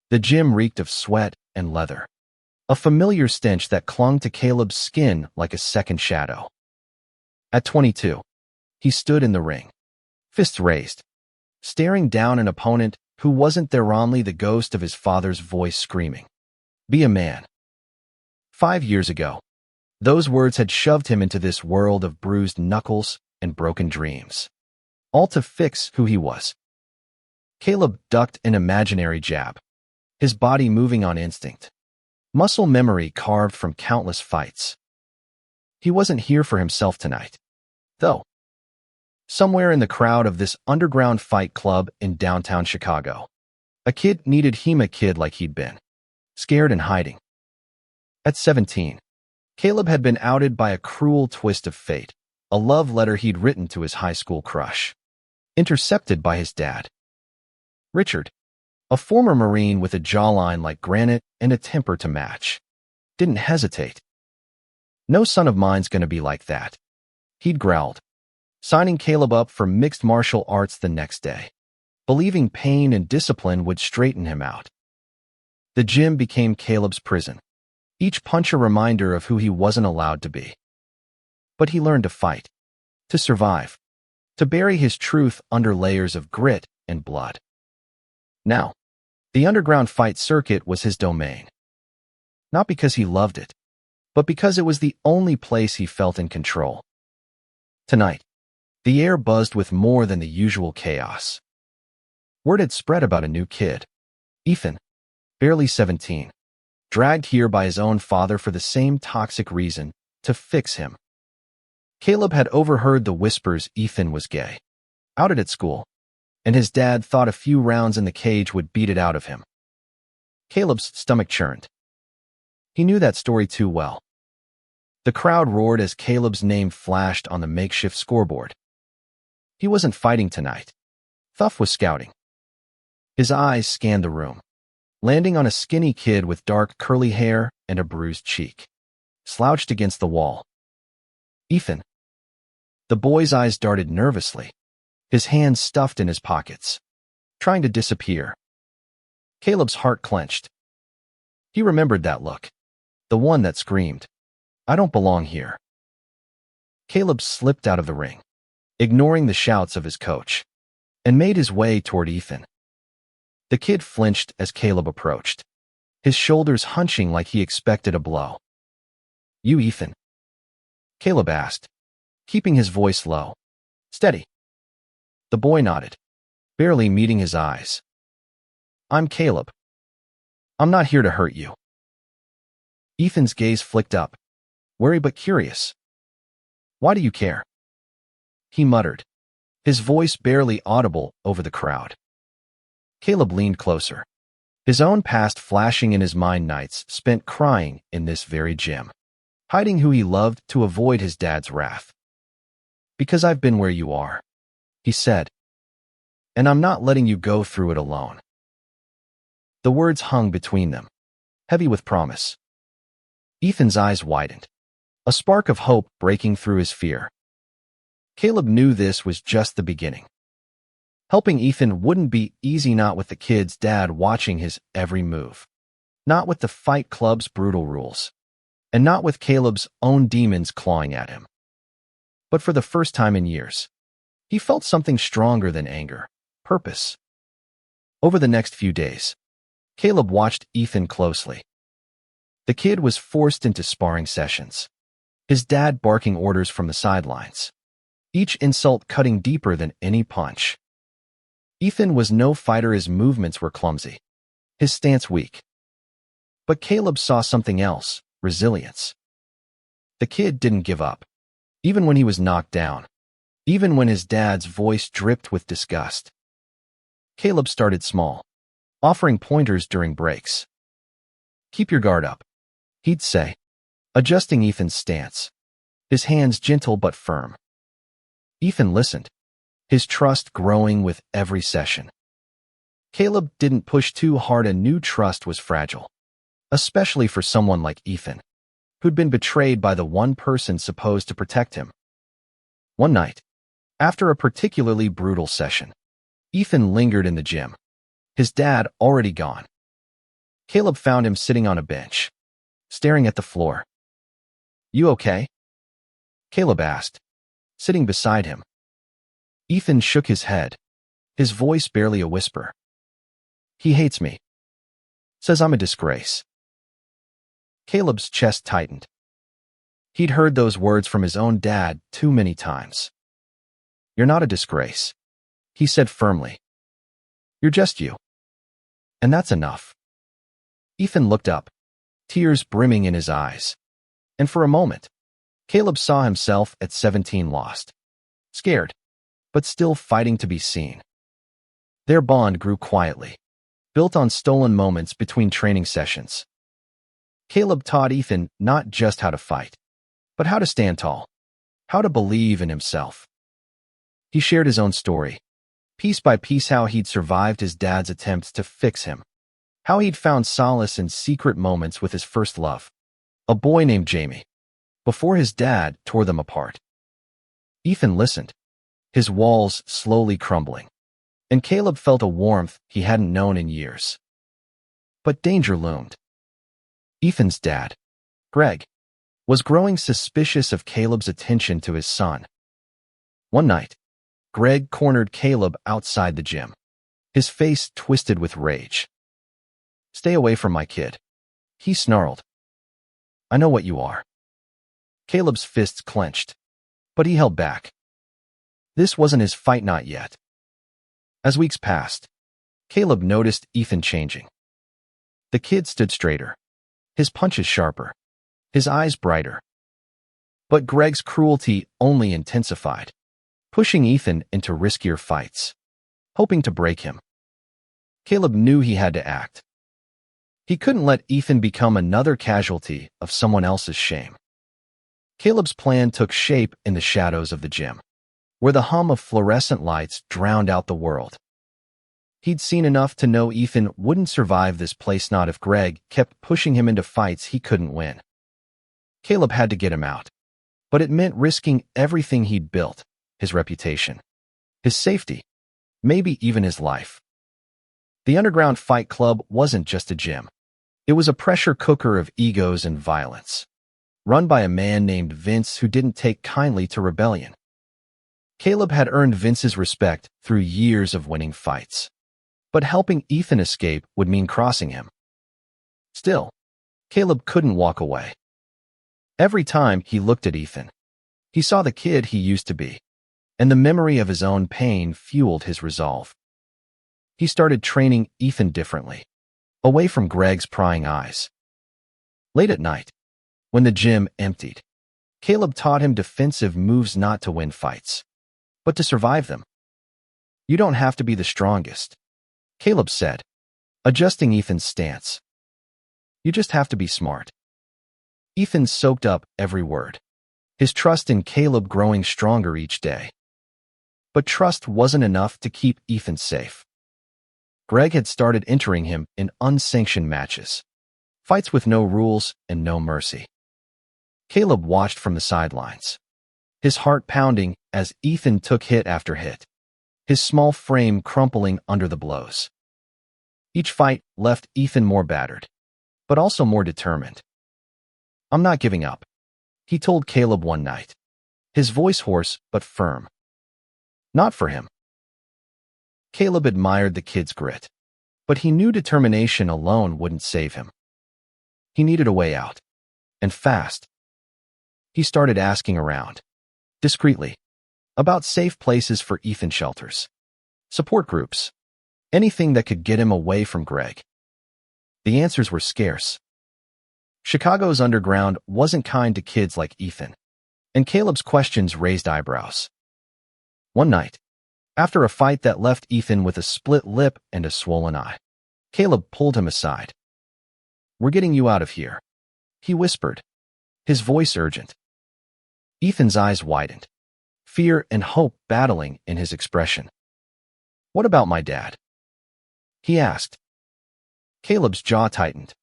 The gym reeked of sweat and leather, a familiar stench that clung to Caleb's skin like a second shadow. At 22, he stood in the ring, fists raised, staring down an opponent who wasn't there, only the ghost of his father's voice screaming, "Be a man." 5 years ago, those words had shoved him into this world of bruised knuckles and broken dreams, all to fix who he was. Caleb ducked an imaginary jab, his body moving on instinct, muscle memory carved from countless fights. He wasn't here for himself tonight, though. Somewhere in the crowd of this underground fight club in downtown Chicago, a kid needed him, a kid like he'd been, scared and hiding. At 17, Caleb had been outed by a cruel twist of fate, a love letter he'd written to his high school crush, intercepted by his dad. Richard, a former Marine with a jawline like granite and a temper to match, didn't hesitate. "No son of mine's gonna be like that," he'd growled, signing Caleb up for mixed martial arts the next day, believing pain and discipline would straighten him out. The gym became Caleb's prison, each punch a reminder of who he wasn't allowed to be. But he learned to fight, to survive, to bury his truth under layers of grit and blood. Now, the underground fight circuit was his domain. Not because he loved it, but because it was the only place he felt in control. Tonight, the air buzzed with more than the usual chaos. Word had spread about a new kid, Ethan, barely 17, dragged here by his own father for the same toxic reason, to fix him. Caleb had overheard the whispers Ethan was gay, outed at school, and his dad thought a few rounds in the cage would beat it out of him. Caleb's stomach churned. He knew that story too well. The crowd roared as Caleb's name flashed on the makeshift scoreboard. He wasn't fighting tonight. Thuff was scouting. His eyes scanned the room, landing on a skinny kid with dark curly hair and a bruised cheek, slouched against the wall. "Ethan." The boy's eyes darted nervously, his hands stuffed in his pockets, trying to disappear. Caleb's heart clenched. He remembered that look, the one that screamed, "I don't belong here." Caleb slipped out of the ring, ignoring the shouts of his coach, and made his way toward Ethan. The kid flinched as Caleb approached, his shoulders hunching like he expected a blow. "You Ethan?" Caleb asked, keeping his voice low. "Steady." The boy nodded, barely meeting his eyes. "I'm Caleb. I'm not here to hurt you." Ethan's gaze flicked up, wary but curious. "Why do you care?" he muttered, his voice barely audible over the crowd. Caleb leaned closer, his own past flashing in his mind, nights spent crying in this very gym, hiding who he loved to avoid his dad's wrath. "Because I've been where you are," he said, "and I'm not letting you go through it alone." The words hung between them, heavy with promise. Ethan's eyes widened, a spark of hope breaking through his fear. Caleb knew this was just the beginning. Helping Ethan wouldn't be easy, not with the kid's dad watching his every move, not with the fight club's brutal rules, and not with Caleb's own demons clawing at him. But for the first time in years, he felt something stronger than anger, purpose. Over the next few days, Caleb watched Ethan closely. The kid was forced into sparring sessions, his dad barking orders from the sidelines, each insult cutting deeper than any punch. Ethan was no fighter, his movements were clumsy, his stance weak. But Caleb saw something else, resilience. The kid didn't give up, even when he was knocked down, even when his dad's voice dripped with disgust. Caleb started small, offering pointers during breaks. "Keep your guard up," he'd say, adjusting Ethan's stance, his hands gentle but firm. Ethan listened, his trust growing with every session. Caleb didn't push too hard, and knew trust was fragile, especially for someone like Ethan, who'd been betrayed by the one person supposed to protect him. One night, after a particularly brutal session, Ethan lingered in the gym, his dad already gone. Caleb found him sitting on a bench, staring at the floor. "You okay?" Caleb asked, sitting beside him. Ethan shook his head, his voice barely a whisper. "He hates me. Says I'm a disgrace." Caleb's chest tightened. He'd heard those words from his own dad too many times. "You're not a disgrace," he said firmly. "You're just you. And that's enough." Ethan looked up, tears brimming in his eyes. And for a moment, Caleb saw himself at 17, lost, scared, but still fighting to be seen. Their bond grew quietly, built on stolen moments between training sessions. Caleb taught Ethan not just how to fight, but how to stand tall, how to believe in himself. He shared his own story, piece by piece, how he'd survived his dad's attempts to fix him, how he'd found solace in secret moments with his first love, a boy named Jamie, before his dad tore them apart. Ethan listened, his walls slowly crumbling, and Caleb felt a warmth he hadn't known in years. But danger loomed. Ethan's dad, Greg, was growing suspicious of Caleb's attention to his son. One night, Greg cornered Caleb outside the gym, his face twisted with rage. "Stay away from my kid," he snarled. "I know what you are." Caleb's fists clenched, but he held back. This wasn't his fight, not yet. As weeks passed, Caleb noticed Ethan changing. The kid stood straighter, his punches sharper, his eyes brighter. But Greg's cruelty only intensified, pushing Ethan into riskier fights, hoping to break him. Caleb knew he had to act. He couldn't let Ethan become another casualty of someone else's shame. Caleb's plan took shape in the shadows of the gym, where the hum of fluorescent lights drowned out the world. He'd seen enough to know Ethan wouldn't survive this place, not if Greg kept pushing him into fights he couldn't win. Caleb had to get him out, but it meant risking everything he'd built, his reputation, his safety, maybe even his life. The underground fight club wasn't just a gym. It was a pressure cooker of egos and violence, run by a man named Vince who didn't take kindly to rebellion. Caleb had earned Vince's respect through years of winning fights, but helping Ethan escape would mean crossing him. Still, Caleb couldn't walk away. Every time he looked at Ethan, he saw the kid he used to be, and the memory of his own pain fueled his resolve. He started training Ethan differently, away from Greg's prying eyes. Late at night, when the gym emptied, Caleb taught him defensive moves, not to win fights, but to survive them. "You don't have to be the strongest," Caleb said, adjusting Ethan's stance. "You just have to be smart." Ethan soaked up every word, his trust in Caleb growing stronger each day. But trust wasn't enough to keep Ethan safe. Greg had started entering him in unsanctioned matches, fights with no rules and no mercy. Caleb watched from the sidelines, his heart pounding as Ethan took hit after hit, his small frame crumpling under the blows. Each fight left Ethan more battered, but also more determined. "I'm not giving up," he told Caleb one night, his voice hoarse but firm. Not for him. Caleb admired the kid's grit, but he knew determination alone wouldn't save him. He needed a way out, and fast. He started asking around, discreetly, about safe places for Ethan, shelters, support groups, anything that could get him away from Greg. The answers were scarce. Chicago's underground wasn't kind to kids like Ethan, and Caleb's questions raised eyebrows. One night, after a fight that left Ethan with a split lip and a swollen eye, Caleb pulled him aside. "We're getting you out of here," he whispered, his voice urgent. Ethan's eyes widened, fear and hope battling in his expression. "What about my dad?" he asked. Caleb's jaw tightened.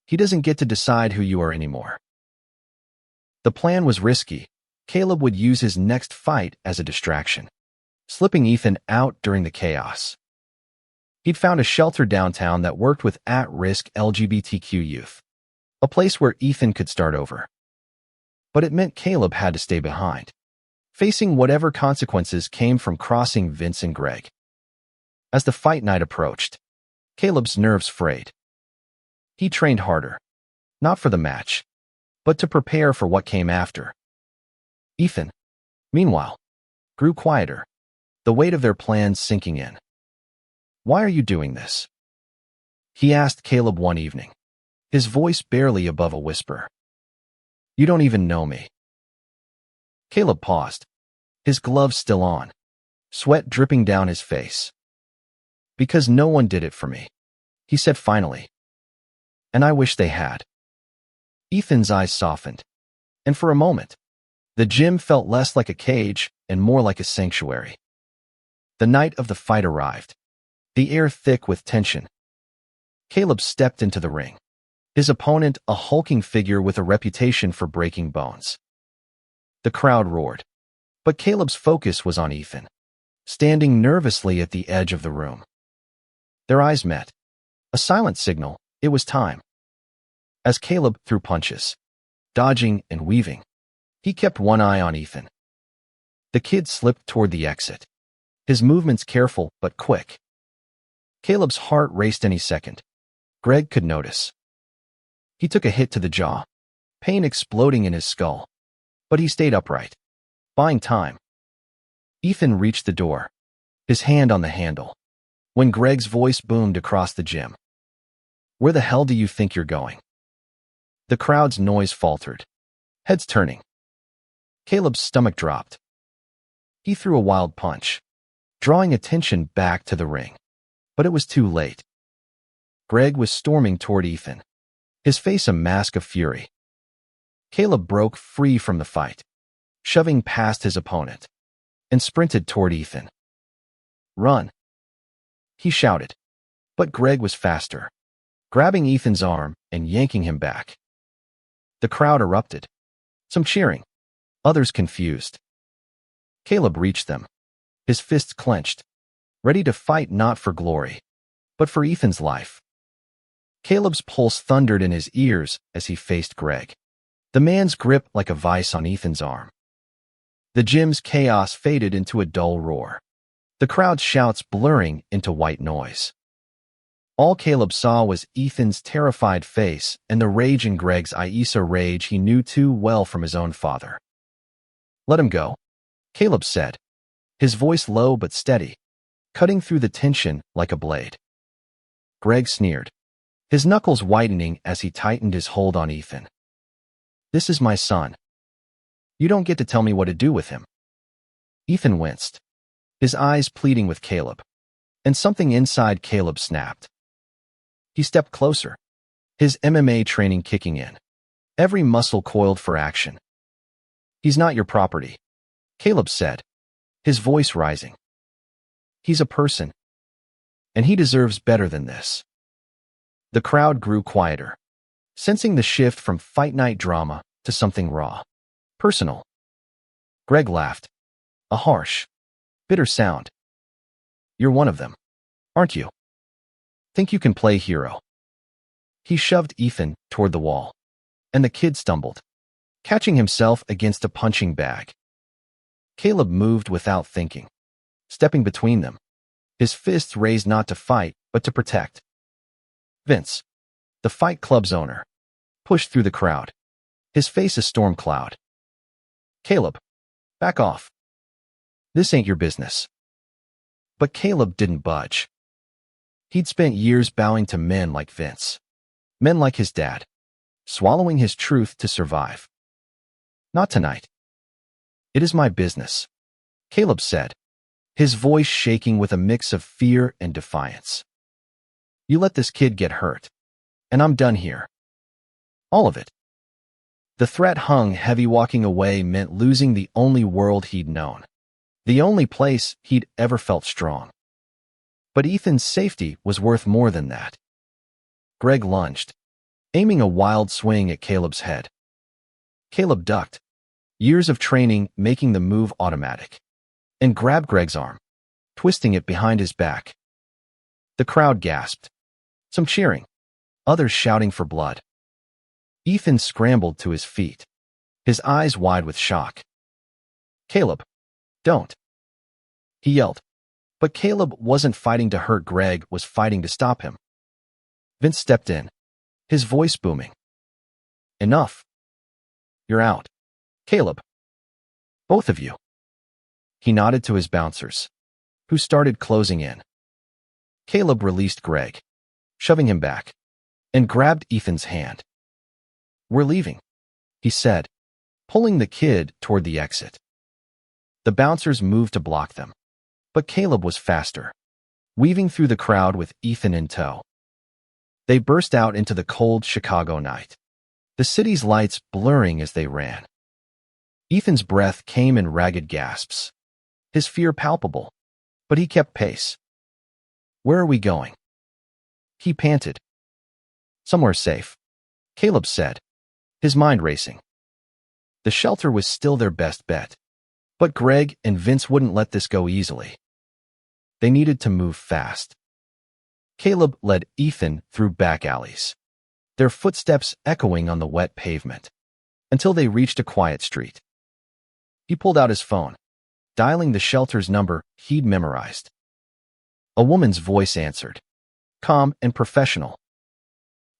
"He doesn't get to decide who you are anymore." The plan was risky. Caleb would use his next fight as a distraction, slipping Ethan out during the chaos. He'd found a shelter downtown that worked with at-risk LGBTQ youth, a place where Ethan could start over. But it meant Caleb had to stay behind, facing whatever consequences came from crossing Vince and Greg. As the fight night approached, Caleb's nerves frayed. He trained harder, not for the match, but to prepare for what came after. Ethan, meanwhile, grew quieter, the weight of their plans sinking in. "Why are you doing this?" he asked Caleb one evening, his voice barely above a whisper. "You don't even know me." Caleb paused, his gloves still on, sweat dripping down his face. "Because no one did it for me," he said finally. "And I wish they had." Ethan's eyes softened, and for a moment, the gym felt less like a cage and more like a sanctuary. The night of the fight arrived, the air thick with tension. Caleb stepped into the ring, his opponent a hulking figure with a reputation for breaking bones. The crowd roared, but Caleb's focus was on Ethan, standing nervously at the edge of the room. Their eyes met, a silent signal it was time. As Caleb threw punches, dodging and weaving, he kept one eye on Ethan. The kid slipped toward the exit, his movements careful but quick. Caleb's heart raced any second. Greg could notice. He took a hit to the jaw, pain exploding in his skull, but he stayed upright, buying time. Ethan reached the door, his hand on the handle, when Greg's voice boomed across the gym. "Where the hell do you think you're going?" The crowd's noise faltered, heads turning. Caleb's stomach dropped. He threw a wild punch, drawing attention back to the ring, but it was too late. Greg was storming toward Ethan, his face a mask of fury. Caleb broke free from the fight, shoving past his opponent, and sprinted toward Ethan. "Run!" he shouted, but Greg was faster, grabbing Ethan's arm and yanking him back. The crowd erupted, some cheering, others confused. Caleb reached them, his fists clenched, ready to fight not for glory, but for Ethan's life. Caleb's pulse thundered in his ears as he faced Greg, the man's grip like a vice on Ethan's arm. The gym's chaos faded into a dull roar, the crowd's shouts blurring into white noise. All Caleb saw was Ethan's terrified face and the rage in Greg's eyes, a rage he knew too well from his own father. "Let him go," Caleb said, his voice low but steady, cutting through the tension like a blade. Greg sneered, his knuckles whitening as he tightened his hold on Ethan. "This is my son. You don't get to tell me what to do with him." Ethan winced, his eyes pleading with Caleb, and something inside Caleb snapped. He stepped closer, his MMA training kicking in, every muscle coiled for action. "He's not your property," Caleb said, his voice rising. "He's a person, and he deserves better than this." The crowd grew quieter, sensing the shift from fight night drama to something raw, personal. Greg laughed, a harsh, bitter sound. "You're one of them, aren't you? Think you can play hero?" He shoved Ethan toward the wall, and the kid stumbled, catching himself against a punching bag. Caleb moved without thinking, stepping between them, his fists raised not to fight, but to protect. Vince, the Fight Club's owner, pushed through the crowd, his face a storm cloud. "Caleb, back off. This ain't your business." But Caleb didn't budge. He'd spent years bowing to men like Vince, men like his dad, swallowing his truth to survive. "Not tonight. It is my business," Caleb said, his voice shaking with a mix of fear and defiance. "You let this kid get hurt, and I'm done here. All of it." The threat hung heavy. Walking away meant losing the only world he'd known, the only place he'd ever felt strong. But Ethan's safety was worth more than that. Greg lunged, aiming a wild swing at Caleb's head. Caleb ducked, years of training making the move automatic, and grabbed Greg's arm, twisting it behind his back. The crowd gasped. Some cheering, others shouting for blood. Ethan scrambled to his feet, his eyes wide with shock. Caleb, don't, he yelled. But Caleb wasn't fighting to hurt Greg, was fighting to stop him. Vince stepped in, his voice booming. Enough. You're out. Caleb. Both of you. He nodded to his bouncers, who started closing in. Caleb released Greg, shoving him back, and grabbed Ethan's hand. We're leaving, he said, pulling the kid toward the exit. The bouncers moved to block them, but Caleb was faster, weaving through the crowd with Ethan in tow. They burst out into the cold Chicago night, the city's lights blurring as they ran. Ethan's breath came in ragged gasps, his fear palpable, but he kept pace. Where are we going? He panted. Somewhere safe, Caleb said, his mind racing. The shelter was still their best bet, but Greg and Vince wouldn't let this go easily. They needed to move fast. Caleb led Ethan through back alleys, their footsteps echoing on the wet pavement, until they reached a quiet street. He pulled out his phone, dialing the shelter's number he'd memorized. A woman's voice answered, calm and professional.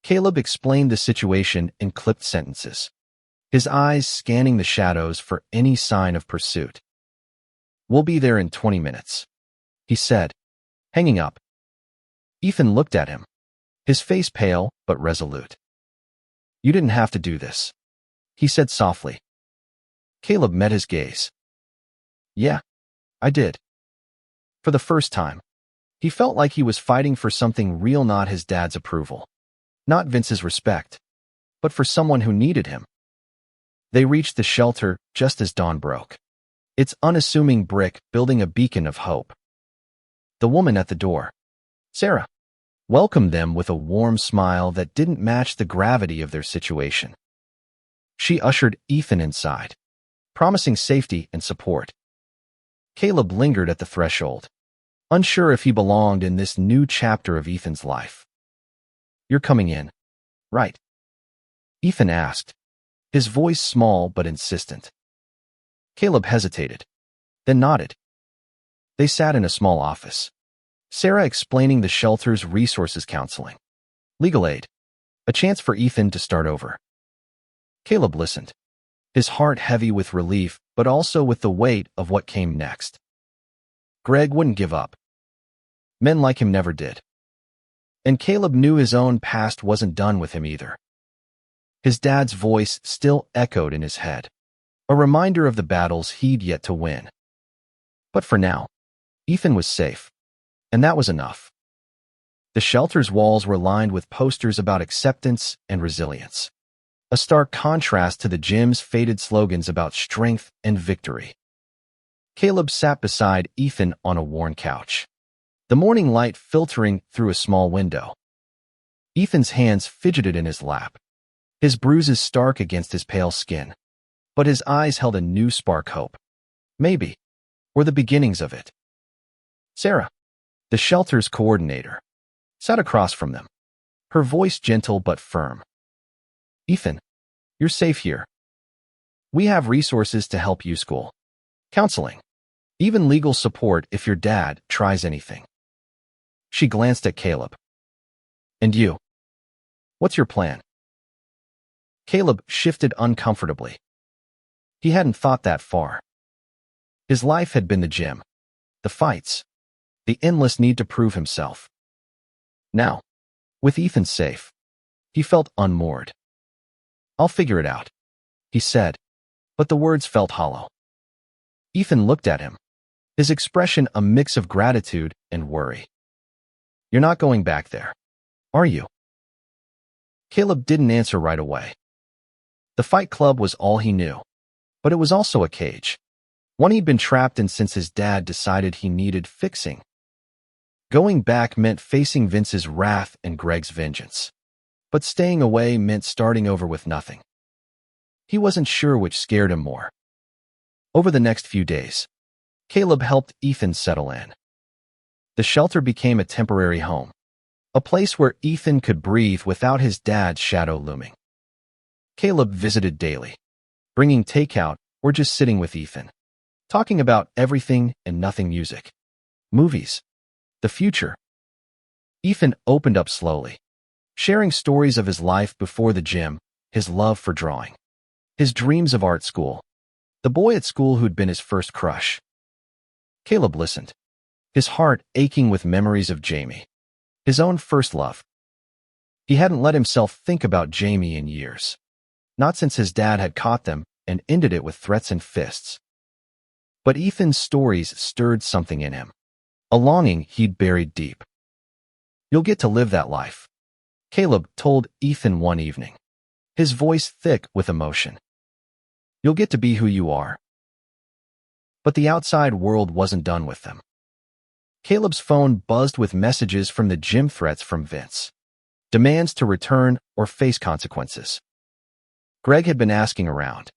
Caleb explained the situation in clipped sentences, his eyes scanning the shadows for any sign of pursuit. We'll be there in 20 minutes, he said, hanging up. Ethan looked at him, his face pale but resolute. You didn't have to do this, he said softly. Caleb met his gaze. Yeah, I did. For the first time, he felt like he was fighting for something real, not his dad's approval, not Vince's respect, but for someone who needed him. They reached the shelter just as dawn broke, its unassuming brick building a beacon of hope. The woman at the door, Sarah, welcomed them with a warm smile that didn't match the gravity of their situation. She ushered Ethan inside, promising safety and support. Caleb lingered at the threshold, unsure if he belonged in this new chapter of Ethan's life. You're coming in, right? Ethan asked, his voice small but insistent. Caleb hesitated, then nodded. They sat in a small office, Sarah explaining the shelter's resources counseling, legal aid, a chance for Ethan to start over. Caleb listened, his heart heavy with relief but also with the weight of what came next. Greg wouldn't give up. Men like him never did. And Caleb knew his own past wasn't done with him either. His dad's voice still echoed in his head, a reminder of the battles he'd yet to win. But for now, Ethan was safe, and that was enough. The shelter's walls were lined with posters about acceptance and resilience, a stark contrast to the gym's faded slogans about strength and victory. Caleb sat beside Ethan on a worn couch, the morning light filtering through a small window. Ethan's hands fidgeted in his lap, his bruises stark against his pale skin, but his eyes held a new spark hope. Maybe, or the beginnings of it. Sarah, the shelter's coordinator, sat across from them, her voice gentle but firm. Ethan, you're safe here. We have resources to help you school, counseling, even legal support if your dad tries anything. She glanced at Caleb. And you? What's your plan? Caleb shifted uncomfortably. He hadn't thought that far. His life had been the gym, the fights, the endless need to prove himself. Now, with Ethan safe, he felt unmoored. I'll figure it out, he said, but the words felt hollow. Ethan looked at him, his expression a mix of gratitude and worry. You're not going back there, are you? Caleb didn't answer right away. The Fight Club was all he knew, but it was also a cage, one he'd been trapped in since his dad decided he needed fixing. Going back meant facing Vince's wrath and Greg's vengeance, but staying away meant starting over with nothing. He wasn't sure which scared him more. Over the next few days, Caleb helped Ethan settle in. The shelter became a temporary home, a place where Ethan could breathe without his dad's shadow looming. Caleb visited daily, bringing takeout or just sitting with Ethan, talking about everything and nothing: music, movies, the future. Ethan opened up slowly, sharing stories of his life before the gym, his love for drawing, his dreams of art school, the boy at school who'd been his first crush. Caleb listened, his heart aching with memories of Jamie, his own first love. He hadn't let himself think about Jamie in years, not since his dad had caught them and ended it with threats and fists. But Ethan's stories stirred something in him, a longing he'd buried deep. "You'll get to live that life," Caleb told Ethan one evening, his voice thick with emotion. "You'll get to be who you are." But the outside world wasn't done with them. Caleb's phone buzzed with messages from the gym, threats from Vince, demands to return or face consequences. Greg had been asking around,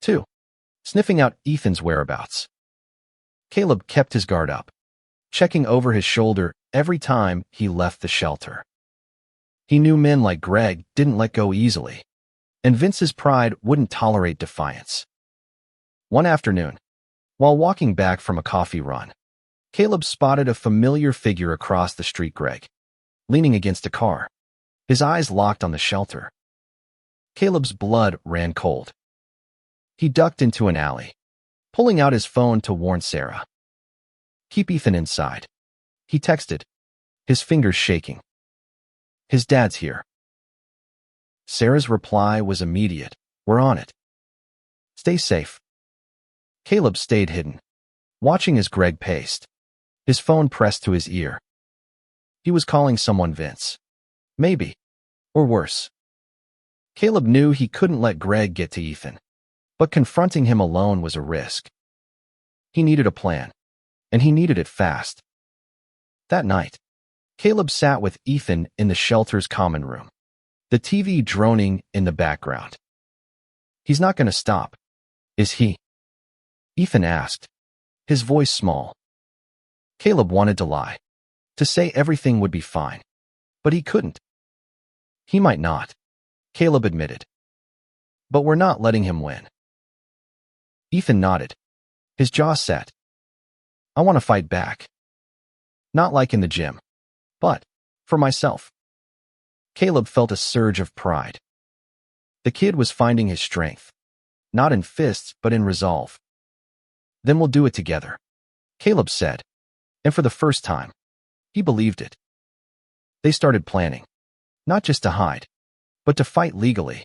too, sniffing out Ethan's whereabouts. Caleb kept his guard up, checking over his shoulder every time he left the shelter. He knew men like Greg didn't let go easily, and Vince's pride wouldn't tolerate defiance. One afternoon, while walking back from a coffee run, Caleb spotted a familiar figure across the street: Greg, leaning against a car, his eyes locked on the shelter. Caleb's blood ran cold. He ducked into an alley, pulling out his phone to warn Sarah. "Keep Ethan inside," he texted, his fingers shaking. "His dad's here." Sarah's reply was immediate: "We're on it. Stay safe." Caleb stayed hidden, watching as Greg paced, his phone pressed to his ear. He was calling someone: Vince. Maybe. Or worse. Caleb knew he couldn't let Greg get to Ethan, but confronting him alone was a risk. He needed a plan, and he needed it fast. That night, Caleb sat with Ethan in the shelter's common room, the TV droning in the background. "He's not going to stop, is he?" Ethan asked, his voice small. Caleb wanted to lie, to say everything would be fine, but he couldn't. "He might not," Caleb admitted. "But we're not letting him win." Ethan nodded, his jaw set. "I want to fight back. Not like in the gym, but for myself." Caleb felt a surge of pride. The kid was finding his strength, not in fists, but in resolve. "Then we'll do it together," Caleb said, and for the first time, he believed it. They started planning, not just to hide, but to fight legally.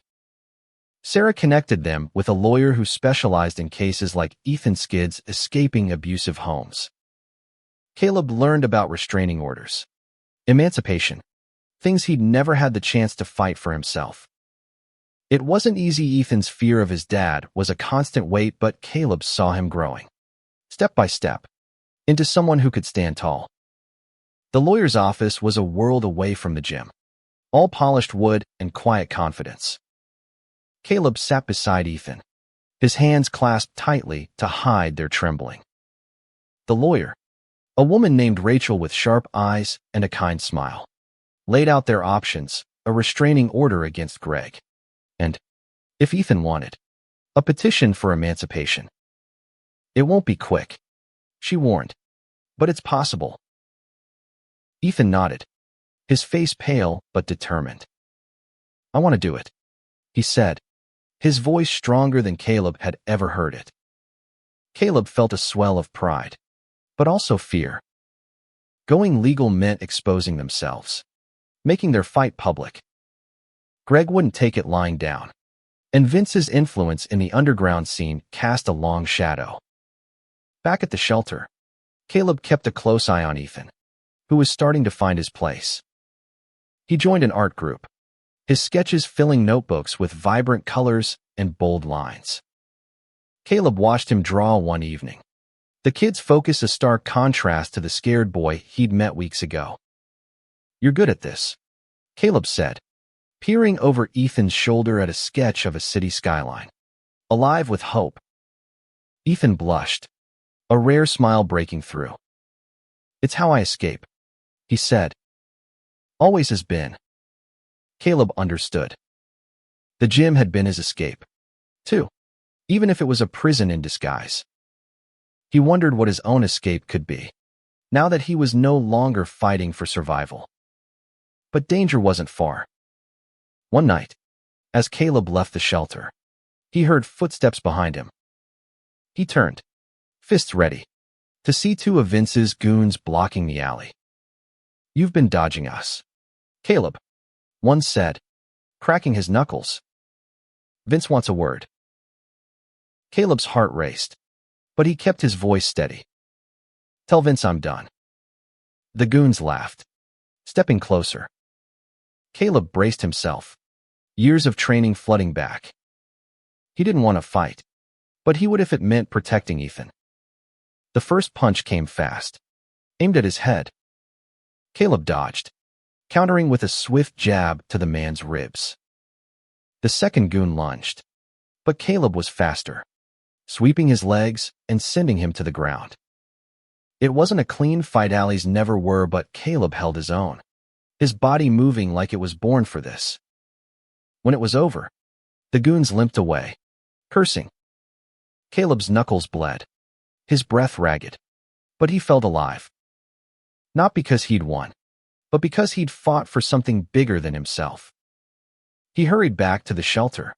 Sarah connected them with a lawyer who specialized in cases like Ethan's kids escaping abusive homes. Caleb learned about restraining orders, emancipation, things he'd never had the chance to fight for himself. It wasn't easy. Ethan's fear of his dad was a constant weight, but Caleb saw him growing, step by step, into someone who could stand tall. The lawyer's office was a world away from the gym, all polished wood and quiet confidence. Caleb sat beside Ethan, his hands clasped tightly to hide their trembling. The lawyer, a woman named Rachel with sharp eyes and a kind smile, laid out their options: a restraining order against Greg, and, if Ethan wanted, a petition for emancipation. "It won't be quick," she warned, "but it's possible." Ethan nodded, his face pale but determined. "I want to do it," he said, his voice stronger than Caleb had ever heard it. Caleb felt a swell of pride, but also fear. Going legal meant exposing themselves, making their fight public. Greg wouldn't take it lying down, and Vince's influence in the underground scene cast a long shadow. Back at the shelter, Caleb kept a close eye on Ethan, who was starting to find his place. He joined an art group, his sketches filling notebooks with vibrant colors and bold lines. Caleb watched him draw one evening, the kid's focus a stark contrast to the scared boy he'd met weeks ago. "You're good at this," Caleb said, peering over Ethan's shoulder at a sketch of a city skyline, alive with hope. Ethan blushed, a rare smile breaking through. It's how I escape, he said. Always has been. Caleb understood. The gym had been his escape, too, even if it was a prison in disguise. He wondered what his own escape could be, now that he was no longer fighting for survival. But danger wasn't far. One night, as Caleb left the shelter, he heard footsteps behind him. He turned, fists ready, to see two of Vince's goons blocking the alley. "You've been dodging us," Caleb, one said, cracking his knuckles. "Vince wants a word." Caleb's heart raced, but he kept his voice steady. "Tell Vince I'm done." The goons laughed, stepping closer. Caleb braced himself, years of training flooding back. He didn't want to fight, but he would if it meant protecting Ethan. The first punch came fast, aimed at his head. Caleb dodged, countering with a swift jab to the man's ribs. The second goon lunged, but Caleb was faster, sweeping his legs and sending him to the ground. It wasn't a clean fight, alleys never were, but Caleb held his own, his body moving like it was born for this. When it was over, the goons limped away, cursing. Caleb's knuckles bled, his breath ragged, but he felt alive. Not because he'd won, but because he'd fought for something bigger than himself. He hurried back to the shelter,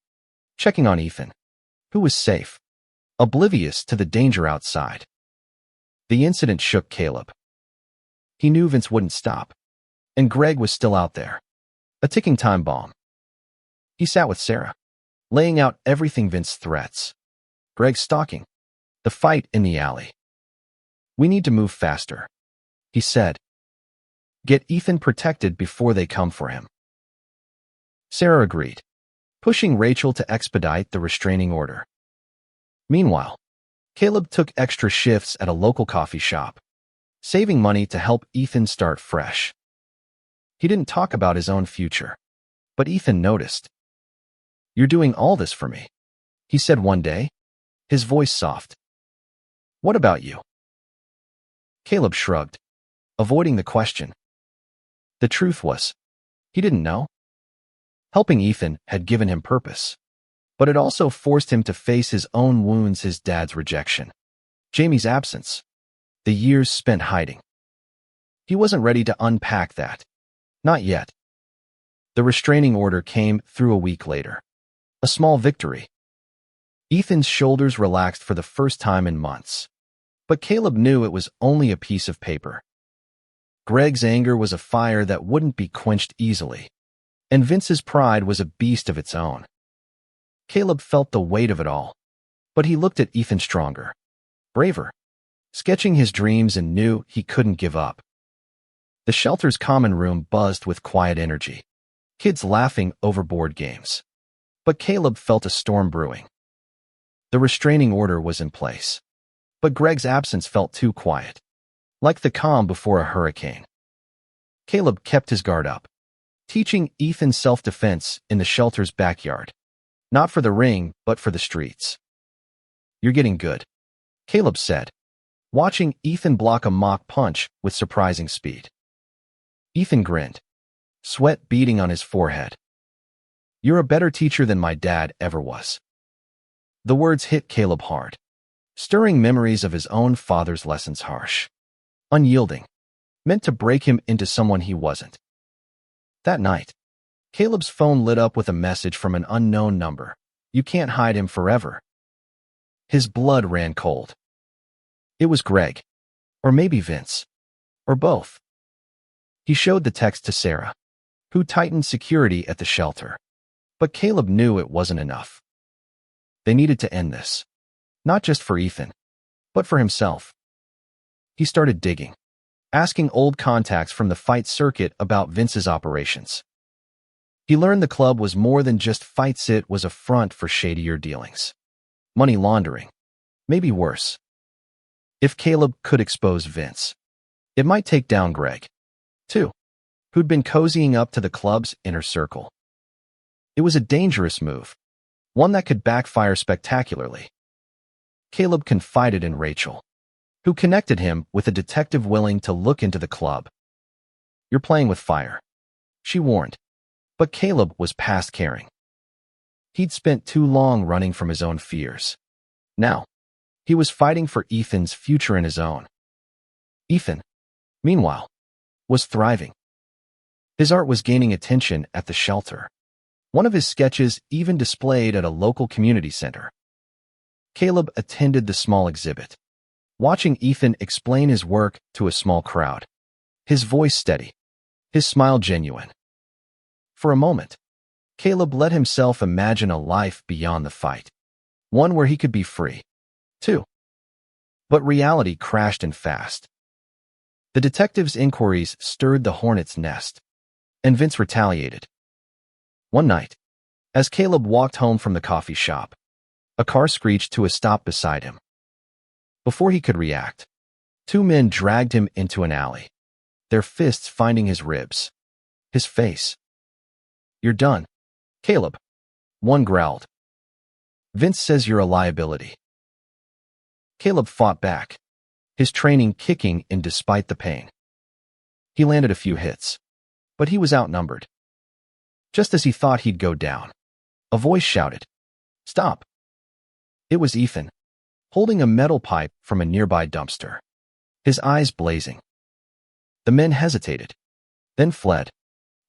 checking on Ethan, who was safe, oblivious to the danger outside. The incident shook Caleb. He knew Vince wouldn't stop, and Greg was still out there, a ticking time bomb. He sat with Sarah, laying out everything Vince's threats, Greg's stalking, the fight in the alley. "We need to move faster," he said. "Get Ethan protected before they come for him." Sarah agreed, pushing Rachel to expedite the restraining order. Meanwhile, Caleb took extra shifts at a local coffee shop, saving money to help Ethan start fresh. He didn't talk about his own future, but Ethan noticed. "You're doing all this for me," he said one day, his voice soft. "What about you?" Caleb shrugged, avoiding the question. The truth was, he didn't know. Helping Ethan had given him purpose, but it also forced him to face his own wounds, his dad's rejection, Jamie's absence, the years spent hiding. He wasn't ready to unpack that. Not yet. The restraining order came through a week later. A small victory. Ethan's shoulders relaxed for the first time in months, but Caleb knew it was only a piece of paper. Greg's anger was a fire that wouldn't be quenched easily, and Vince's pride was a beast of its own. Caleb felt the weight of it all, but he looked at Ethan stronger, braver, sketching his dreams, and knew he couldn't give up. The shelter's common room buzzed with quiet energy, kids laughing over board games. But Caleb felt a storm brewing. The restraining order was in place, but Greg's absence felt too quiet, like the calm before a hurricane. Caleb kept his guard up, teaching Ethan self-defense in the shelter's backyard, not for the ring, but for the streets. "You're getting good," Caleb said, watching Ethan block a mock punch with surprising speed. Ethan grinned, sweat beading on his forehead. "You're a better teacher than my dad ever was." The words hit Caleb hard, stirring memories of his own father's lessons, harsh, unyielding, meant to break him into someone he wasn't. That night, Caleb's phone lit up with a message from an unknown number. "You can't hide him forever." His blood ran cold. It was Greg, or maybe Vince, or both. He showed the text to Sarah, who tightened security at the shelter. But Caleb knew it wasn't enough. They needed to end this, not just for Ethan, but for himself. He started digging, asking old contacts from the fight circuit about Vince's operations. He learned the club was more than just fights, it was a front for shadier dealings. Money laundering, maybe worse. If Caleb could expose Vince, it might take down Greg, too, who'd been cozying up to the club's inner circle. It was a dangerous move, one that could backfire spectacularly. Caleb confided in Rachel, who connected him with a detective willing to look into the club. "You're playing with fire," she warned, but Caleb was past caring. He'd spent too long running from his own fears. Now, he was fighting for Ethan's future and his own. Ethan, meanwhile, was thriving. His art was gaining attention at the shelter. One of his sketches even displayed at a local community center. Caleb attended the small exhibit, watching Ethan explain his work to a small crowd. His voice steady, his smile genuine. For a moment, Caleb let himself imagine a life beyond the fight, one where he could be free, too. But reality crashed in fast. The detective's inquiries stirred the hornet's nest, and Vince retaliated. One night, as Caleb walked home from the coffee shop, a car screeched to a stop beside him. Before he could react, two men dragged him into an alley, their fists finding his ribs, his face. "You're done, Caleb," one growled. "Vince says you're a liability." Caleb fought back, his training kicking in despite the pain. He landed a few hits, but he was outnumbered. Just as he thought he'd go down, a voice shouted, "Stop!" It was Ethan, holding a metal pipe from a nearby dumpster, his eyes blazing. The men hesitated, then fled,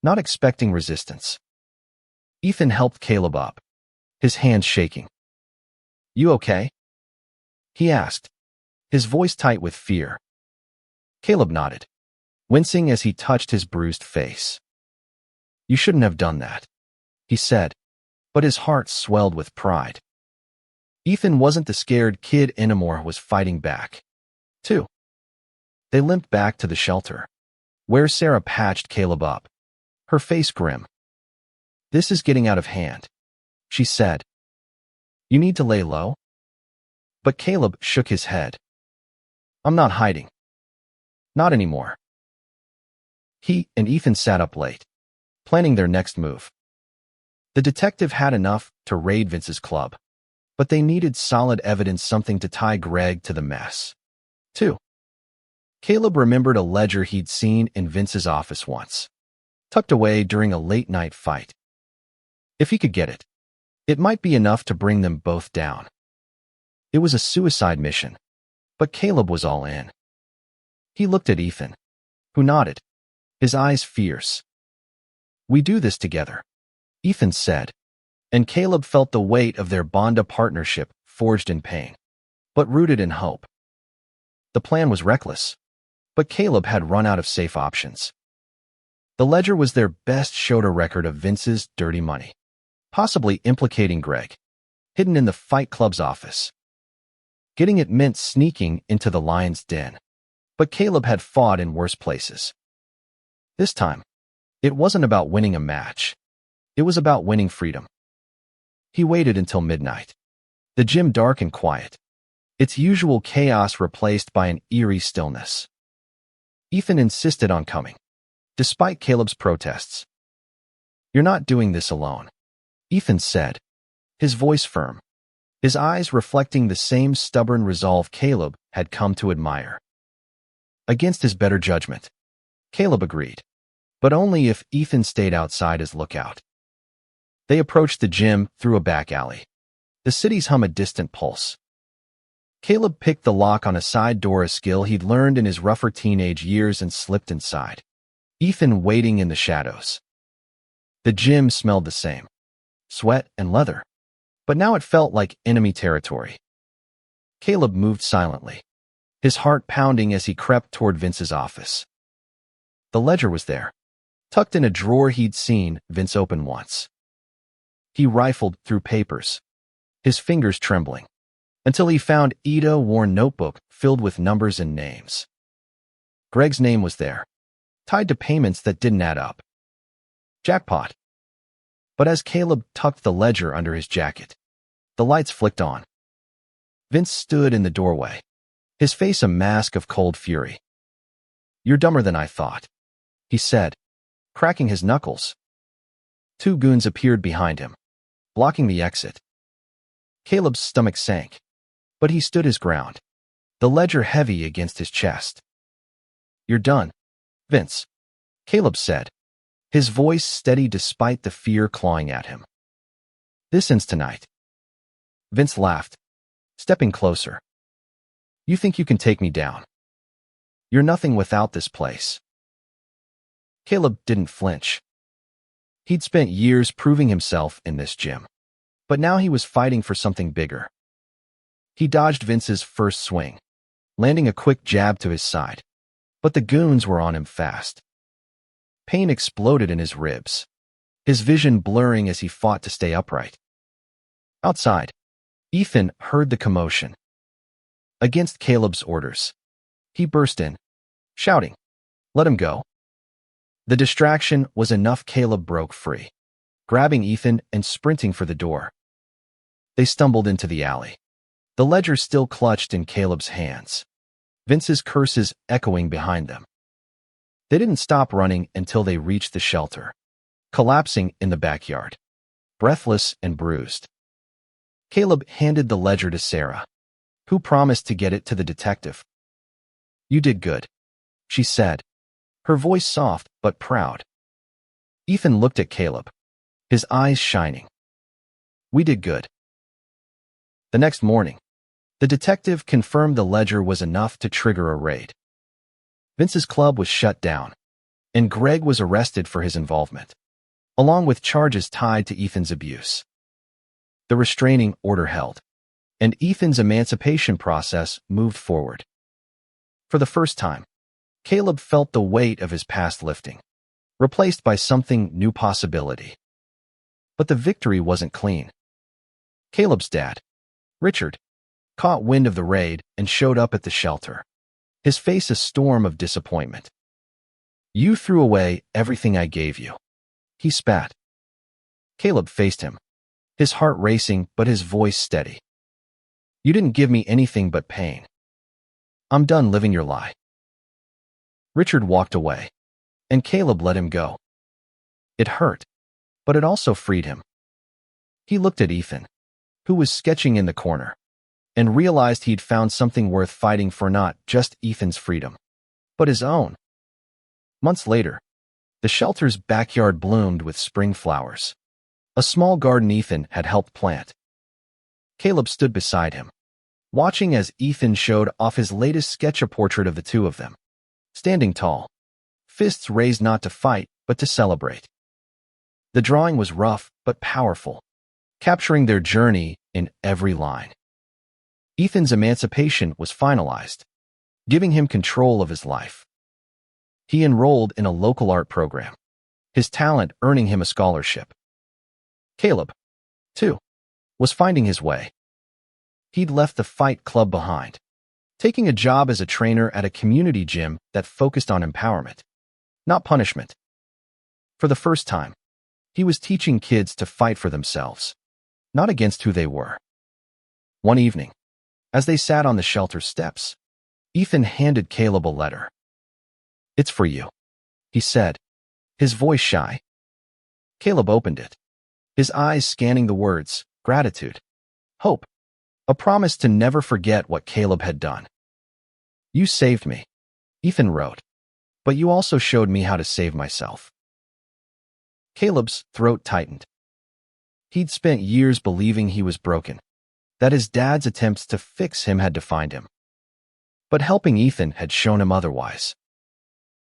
not expecting resistance. Ethan helped Caleb up, his hands shaking. "You okay?" he asked, his voice tight with fear. Caleb nodded, wincing as he touched his bruised face. "You shouldn't have done that," he said, but his heart swelled with pride. Ethan wasn't the scared kid anymore, was fighting back, too. They limped back to the shelter, where Sarah patched Caleb up, her face grim. "This is getting out of hand," she said. "You need to lay low." But Caleb shook his head. "I'm not hiding. Not anymore." He and Ethan sat up late, planning their next move. The detective had enough to raid Vince's club, but they needed solid evidence, something to tie Greg to the mess, too. Caleb remembered a ledger he'd seen in Vince's office once, tucked away during a late-night fight. If he could get it, it might be enough to bring them both down. It was a suicide mission, but Caleb was all in. He looked at Ethan, who nodded, his eyes fierce. "We do this together," Ethan said, and Caleb felt the weight of their bond of partnership forged in pain, but rooted in hope. The plan was reckless, but Caleb had run out of safe options. The ledger was their best shoulder record of Vince's dirty money, possibly implicating Greg, hidden in the Fight Club's office. Getting it meant sneaking into the lion's den, but Caleb had fought in worse places. This time, it wasn't about winning a match. It was about winning freedom. He waited until midnight, the gym dark and quiet, its usual chaos replaced by an eerie stillness. Ethan insisted on coming, despite Caleb's protests. "You're not doing this alone," Ethan said, his voice firm, his eyes reflecting the same stubborn resolve Caleb had come to admire. Against his better judgment, Caleb agreed, but only if Ethan stayed outside as lookout. They approached the gym through a back alley, the city's hum a distant pulse. Caleb picked the lock on a side door, a skill he'd learned in his rougher teenage years, and slipped inside, Ethan waiting in the shadows. The gym smelled the same, sweat and leather, but now it felt like enemy territory. Caleb moved silently, his heart pounding as he crept toward Vince's office. The ledger was there, tucked in a drawer he'd seen Vince open once. He rifled through papers, his fingers trembling, until he found a worn notebook filled with numbers and names. Greg's name was there, tied to payments that didn't add up. Jackpot. But as Caleb tucked the ledger under his jacket, the lights flicked on. Vince stood in the doorway, his face a mask of cold fury. "You're dumber than I thought," he said, cracking his knuckles. Two goons appeared behind him, blocking the exit. Caleb's stomach sank, but he stood his ground, the ledger heavy against his chest. "You're done, Vince," Caleb said, his voice steady despite the fear clawing at him. "This ends tonight." Vince laughed, stepping closer. "You think you can take me down? You're nothing without this place." Caleb didn't flinch. He'd spent years proving himself in this gym, but now he was fighting for something bigger. He dodged Vince's first swing, landing a quick jab to his side, but the goons were on him fast. Pain exploded in his ribs, his vision blurring as he fought to stay upright. Outside, Ethan heard the commotion. Against Caleb's orders, he burst in, shouting, "Let him go." The distraction was enough. Caleb broke free, grabbing Ethan and sprinting for the door. They stumbled into the alley, the ledger still clutched in Caleb's hands, Vince's curses echoing behind them. They didn't stop running until they reached the shelter, collapsing in the backyard, breathless and bruised. Caleb handed the ledger to Sarah, who promised to get it to the detective. "You did good," she said, her voice soft but proud. Ethan looked at Caleb, his eyes shining. "We did good." The next morning, the detective confirmed the ledger was enough to trigger a raid. Vince's club was shut down, and Greg was arrested for his involvement, along with charges tied to Ethan's abuse. The restraining order held, and Ethan's emancipation process moved forward. For the first time, Caleb felt the weight of his past lifting, replaced by something new possibility. But the victory wasn't clean. Caleb's dad, Richard, caught wind of the raid and showed up at the shelter, his face a storm of disappointment. "You threw away everything I gave you," he spat. Caleb faced him, his heart racing but his voice steady. "You didn't give me anything but pain. I'm done living your lie." Richard walked away, and Caleb let him go. It hurt, but it also freed him. He looked at Ethan, who was sketching in the corner, and realized he'd found something worth fighting for, not just Ethan's freedom, but his own. Months later, the shelter's backyard bloomed with spring flowers, a small garden Ethan had helped plant. Caleb stood beside him, watching as Ethan showed off his latest sketch, a portrait of the two of them, standing tall, fists raised not to fight, but to celebrate. The drawing was rough but powerful, capturing their journey in every line. Ethan's emancipation was finalized, giving him control of his life. He enrolled in a local art program, his talent earning him a scholarship. Caleb, too, was finding his way. He'd left the fight club behind, taking a job as a trainer at a community gym that focused on empowerment, not punishment. For the first time, he was teaching kids to fight for themselves, not against who they were. One evening, as they sat on the shelter steps, Ethan handed Caleb a letter. "It's for you," he said, his voice shy. Caleb opened it, his eyes scanning the words, gratitude, hope, a promise to never forget what Caleb had done. "You saved me," Ethan wrote, "but you also showed me how to save myself." Caleb's throat tightened. He'd spent years believing he was broken, that his dad's attempts to fix him had defined him. But helping Ethan had shown him otherwise.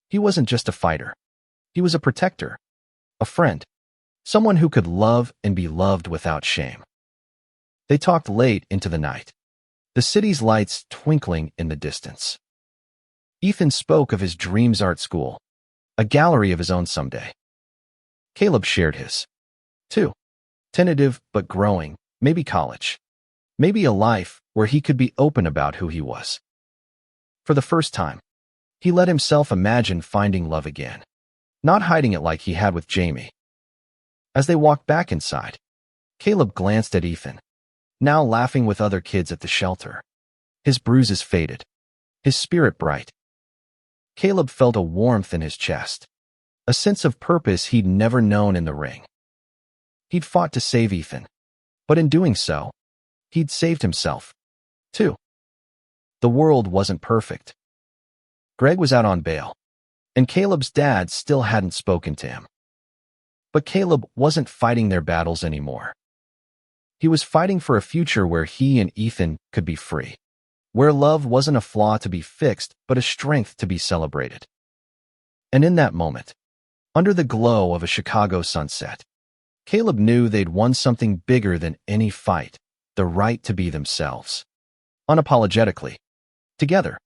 He wasn't just a fighter. He was a protector, a friend, someone who could love and be loved without shame. They talked late into the night, the city's lights twinkling in the distance. Ethan spoke of his dreams: art school, a gallery of his own someday. Caleb shared his, too, tentative but growing, maybe college, maybe a life where he could be open about who he was. For the first time, he let himself imagine finding love again, not hiding it like he had with Jamie. As they walked back inside, Caleb glanced at Ethan, now laughing with other kids at the shelter. His bruises faded, his spirit bright. Caleb felt a warmth in his chest, a sense of purpose he'd never known in the ring. He'd fought to save Ethan, but in doing so, he'd saved himself, too. The world wasn't perfect. Greg was out on bail, and Caleb's dad still hadn't spoken to him. But Caleb wasn't fighting their battles anymore. He was fighting for a future where he and Ethan could be free, where love wasn't a flaw to be fixed, but a strength to be celebrated. And in that moment, under the glow of a Chicago sunset, Caleb knew they'd won something bigger than any fight, the right to be themselves. Unapologetically. Together.